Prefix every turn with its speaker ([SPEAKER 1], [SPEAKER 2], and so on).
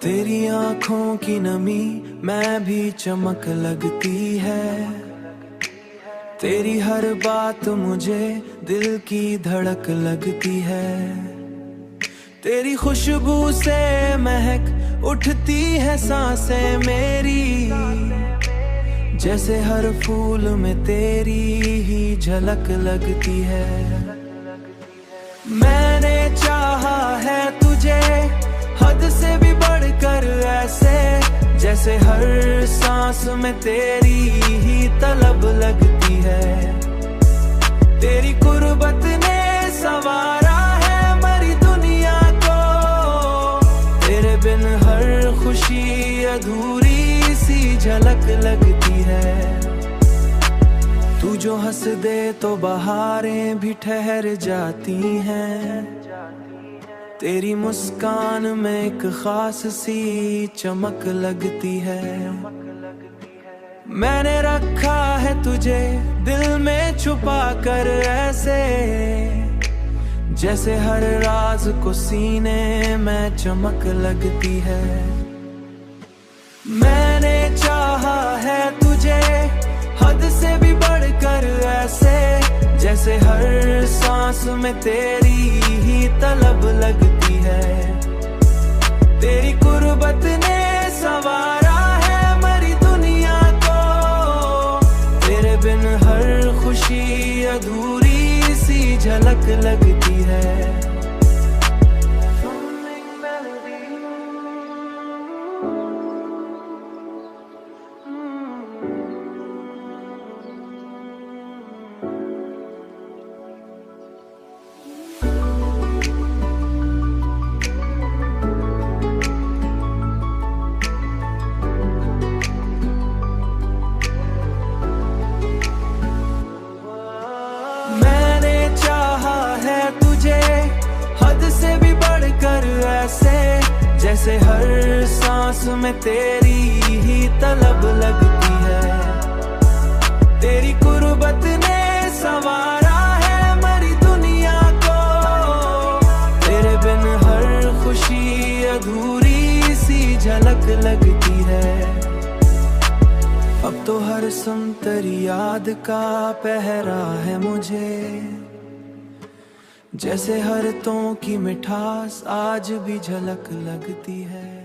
[SPEAKER 1] तेरी आंखों की नमी मैं भी चमक लगती है। तेरी हर बात मुझे दिल की धड़क लगती है। तेरी खुशबू से महक उठती है सांसें मेरी, जैसे हर फूल में तेरी ही झलक लगती है। मैंने चाहा है तुझे हद से भी बढ़कर ऐसे, जैसे हर सांस में तेरी ही तलब लगती है। तेरी कुर्बत ने संवारा है मरी दुनिया को, तेरे बिन हर खुशी अधूरी सी झलक लगती है। तू जो हंस दे तो बहारें भी ठहर जाती हैं। तेरी मुस्कान में एक खास सी चमक लगती है। मैंने रखा है तुझे दिल में छुपा कर ऐसे, जैसे हर राज को सीने में चमक लगती है। मैंने चाहा है तुझे हद से भी बढ़कर ऐसे, जैसे हर सांस में तेरी ही तलब लगती है। तेरी कुर्बत ने संवारा है मरी दुनिया को, तेरे बिन हर खुशी अधूरी सी झलक लगती है। मैंने चाहा है तुझे हद से भी बढ़कर ऐसे, जैसे हर सांस में तेरी ही तलब लगती है। तेरी कुर्बत ने संवारा है मरी दुनिया को, तेरे बिन हर खुशी अधूरी सी झलक लगती है। अब तो हर सम तेरी याद का पहरा है मुझे, जैसे हर तों की मिठास आज भी झलक लगती है।